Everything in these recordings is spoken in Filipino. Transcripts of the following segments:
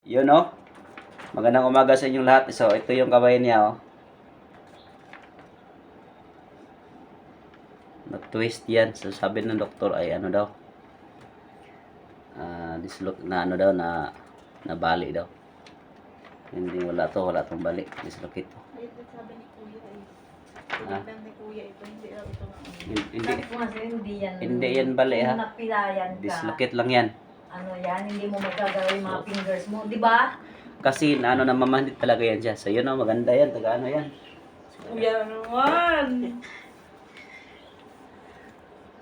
Yun oh. Magandang umaga sa inyong lahat. So, ito yung kamay niya oh. Na-twist yan. So, sabi ng doktor ay ano daw. Dislocate na ano daw na nabali daw. Hindi wala tong bali. Dislocate to. Ay, sabi ni Kuya ay. Ah? Tinignan ni Kuya ito, hindi raw ito na. Hindi, Sabi ko kasi hindi yan bali ha. Kung napilayan ka, Dislocate lang yan. ano yan, hindi mo magagawin yung mga fingers mo, di ba? Kasi ano namamandit talaga yan siya. So, yun oh, maganda yan. Taga ano yan. Kuya naman!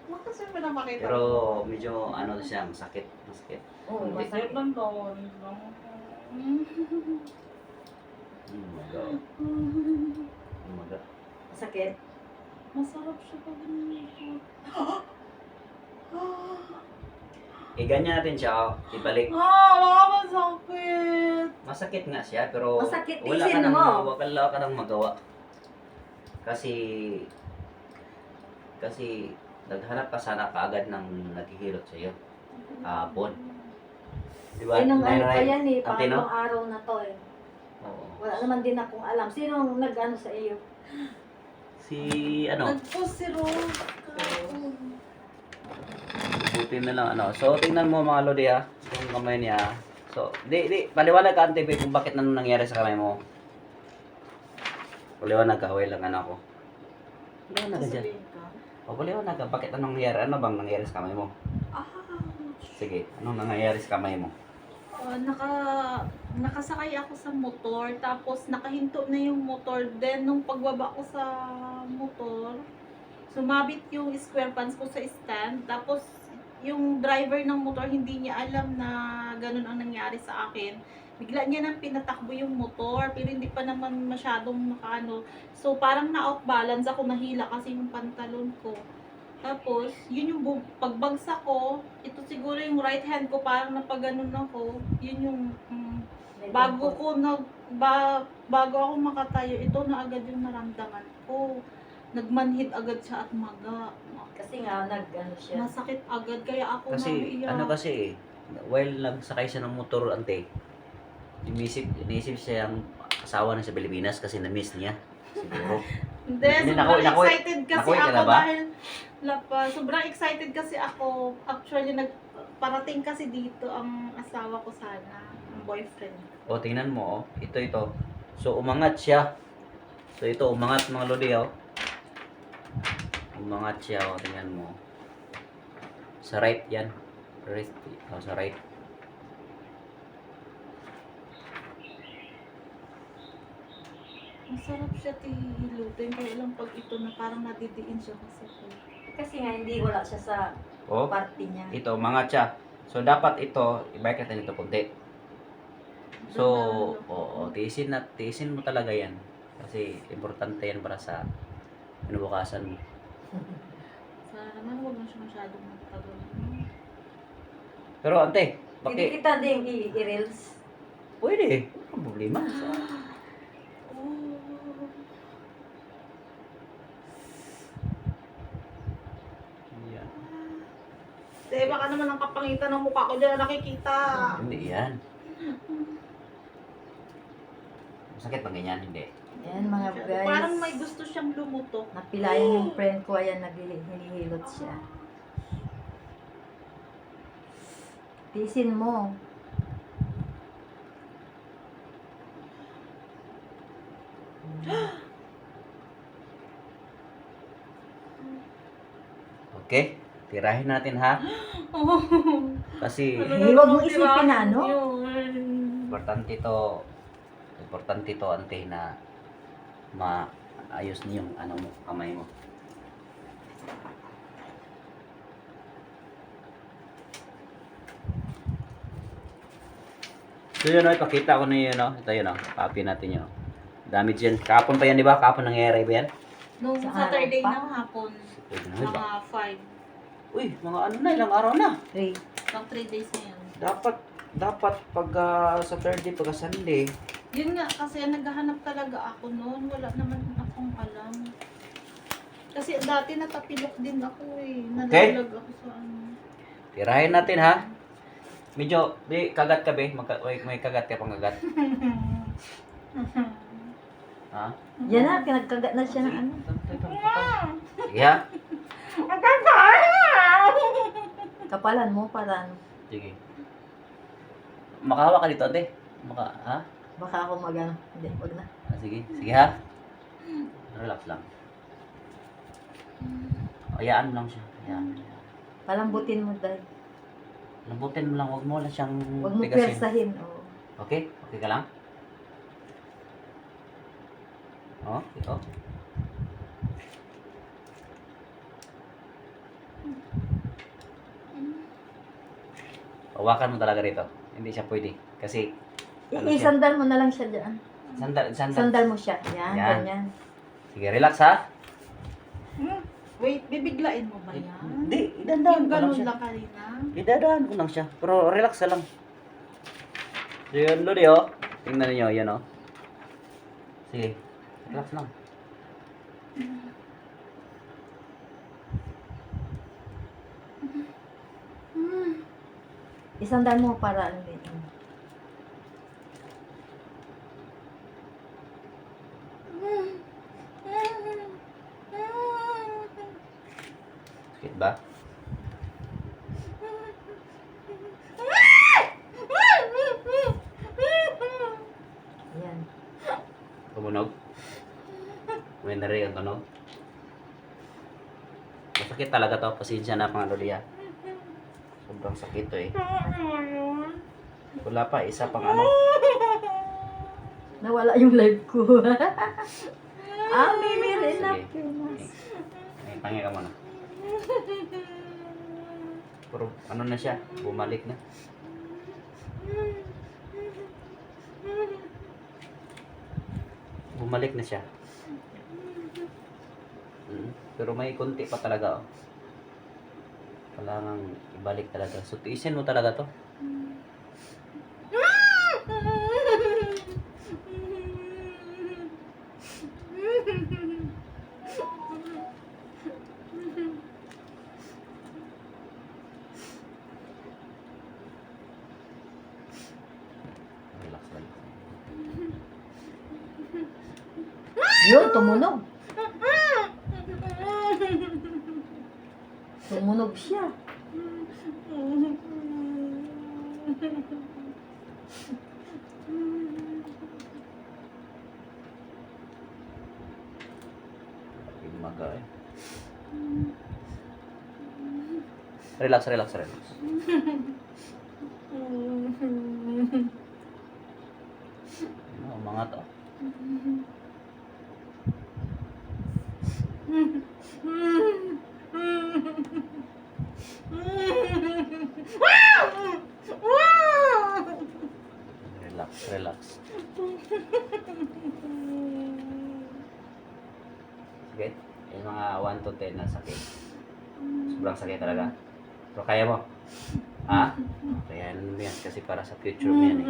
Makasal mo na makita. Pero medyo ano siya, masakit. Masakit. Oo, Masakit masakit. lang doon. Umaga. Umaga. Masakit. Masarap siya pag ganito. Ganyan natin siya, oh. Ibalik. Masakit! Masakit nga siya, pero Masakit, wala ka tiisin nang mo. wala ka nang magawa. Kasi naghanap ka sana kaagad ng naghihilot sa iyo. Hapon. Di ba? Sinong ano pa Nay-nay? yan eh, Ate, no? pangalawang araw na to eh. Oo. Wala naman din akong alam. Sinong nag-ano sa iyo? Si ano, Nag-post si Rose. buti na lang ano. So tingnan mo mga lodi ha, yung kamay niya. So, paliwanag ka ante kung bakit nangyari sa kamay mo. Paliwanag ka, lang ano ako. Paliwanag ka dyan. Sasabihin ka. O, paliwanag ka, bakit anong nangyari? Ano bang nangyari sa kamay mo? Sige, anong nangyayari sa kamay mo? Nakasakay ako sa motor, tapos nakahinto na yung motor. Then, nung pagbaba ko sa motor, sumabit yung square pants ko sa stand. Tapos, yung driver ng motor, hindi niya alam na ganun ang nangyari sa akin. Bigla niya nang pinatakbo yung motor, pero hindi pa naman masyadong nakaano. So, parang na-out balance ako, nahila kasi yung pantalon ko. Tapos, yun yung pagbagsak ko, ito siguro yung right hand ko, parang napaganon ako. Yun yung, bago ako makatayo, ito na agad yung naramdaman ko. Nagmanhid agad siya at maga. Kasi nga, nag-ano siya. Masakit agad, kaya ako Kasi, naiiyak. ano kasi while nagsakay siya ng motor ante, inisip siya yung asawa na sa Pilipinas kasi na-miss niya. Siguro. Hindi, Hindi, sobrang nakoy- excited kasi nakoy ka ako na ba? dahil sobrang excited kasi ako. Actually, parating kasi dito ang asawa ko sana, ang boyfriend. O, tingnan mo, oh. Ito. So, umangat siya. So, ito, umangat mga lodi, oh. Umangat siya, oh. Tingnan mo. Sa right yan. Right. Oh, sa right. Masarap siya hilutin, kaya lang pag ito na parang nadidiin siya kasi. Kasi nga, hindi wala siya sa Oh, party niya. ito, umangat siya. So, dapat ito, i-bike natin ito kunti. So, oo, tiisin mo talaga yan. Kasi, importante yan para sa pinubukasan mo. Sana naman huwag na siya masyadong magtagal. Pero, ante, Hindi bakit? kita din i-reels. Pwede. Walang problema. So, Oh. yan. Baka naman ang kapangitan ng mukha ko dyan na nakikita. Hindi yan. Masakit ba ganyan? Hindi. Ayan mga guys. Parang may gusto siyang lumutok. Napilayan yung friend ko, ayan, hinihilot siya. Tiisin mo. Okay? Tirahin natin ha. Kasi, Huwag mo isipin na, no? importante to ante na maayos niyo yung ano mo, kamay mo. So yun o, ipakita ko na yun o. Ito yun o, copy natin yun o. Damage yan. Kapon pa yan, di ba? Kapon nangyayari ba yan? Nung Sa Saturday araw pa? ng hapon, Pwede na, di ba? mga 5. Uy, mga ano na, ilang araw na. 3. Pang 3 days na yan. Dapat pag Saturday, pag Sunday, Yun nga, kasi naghahanap talaga ako noon. Wala naman akong alam. Kasi dati natapilok din ako eh. Okay. Nalalag ako sa ano. tirahin natin ha. Medyo, di, kagat ka be. May kagat ka pang kagat. Ha? Yan na, pinagkagat na siya ng ano. Sige ha? Kapalan mo para ano. Sige. Makahawa ka dito, ate. Ha? Baka ako mag-ano. Hindi, wag na. Sige. Sige ha? Relax lang. Hayaan mo lang siya. Hayaan mo lang. Palambutin mo dahil. Lambutin mo lang. Huwag mo lang siyang Wag mo tigasin. pwersahin. Oo. Okay? Okay ka lang? Oh, ito. Hawakan mo talaga rito. Hindi siya pwede. Kasi, ano siya? Isandal mo na lang siya dyan. Sandal. Sandal mo siya. Yan, Yan. ganyan. Sige, relax ha. Wait, bibiglain mo ba yan? Hindi, idandaan Yung ko lang ganun siya. lang kanina? Idadaan ko lang siya. Pero relax na lang. So yun, Lodi, oh. Tingnan niyo, yan, oh. Sige, relax lang. Isandal mo para ano din. Sakit ba? Yan. Tumunog? May narinig ang tunog? Masakit talaga to. Pasensya na, mga Lodi, ha. Sobrang sakit to, eh. Wala pa, isa pang ano. Nawala yung live ko. Baby, relax. Ay, tangi ka muna. Pero ano na siya, bumalik na. Bumalik na siya. Pero may konti pa talaga, oh. Kailangan ibalik talaga. So, tiisin mo talaga to. Relax, relax. Yun, tumunog. Tumunog siya. Maga, eh. Relax, relax, relax. Ano, umangat, oh. Relax, relax. Sige. Yung mga 1 to 10 na sakit. Sobrang sakit talaga. Pero kaya mo? Ha? Kaya mo yan. Kasi para sa future mo yan, eh.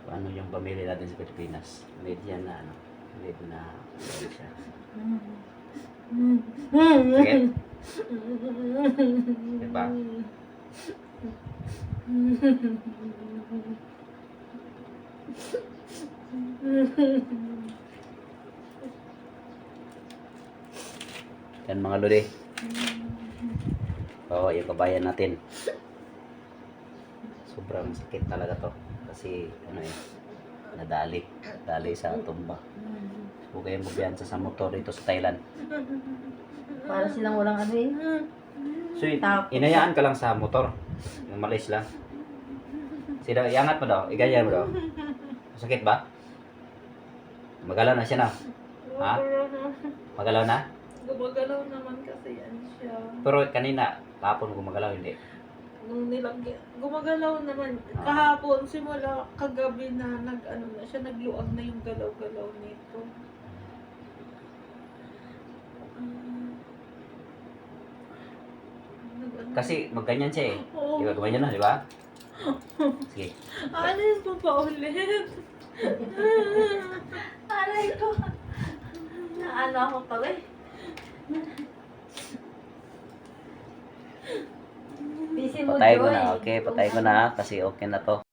Ano yung pamilya natin sa Pilipinas? Need yan na, ano? Need na, ano siya. Sakit? Diba? Yan mga Lodi. Oo, yung kabayan natin. Sobrang sakit talaga to. Kasi, ano eh, nadali. Dali sa tumba. Huwag kayong bubiyansa sa motor dito sa Thailand. Para silang walang ano eh. So, Tapos- inayaan ka lang sa motor. Yung malis lang. Sida, iangat mo daw. Igayan mo daw. Sakit ba? Magalaw na siya na. Ha? Magalaw na? Gumagalaw naman kasi yan siya. Pero kanina, kahapon gumagalaw, hindi. Nung nilagyan, gumagalaw naman. Ah. Kahapon, simula kagabi na nag-ano na siya, nagluag na yung galaw-galaw nito. Kasi magganyan siya eh. Oo. Di ba? Gumanyan na, di ba? Sige. Alin mo pa ulit? Aray ko. Naano ako pa eh. Ayusin mo, Patay ko Joy. na. Okay, patay ko na kasi okay na to.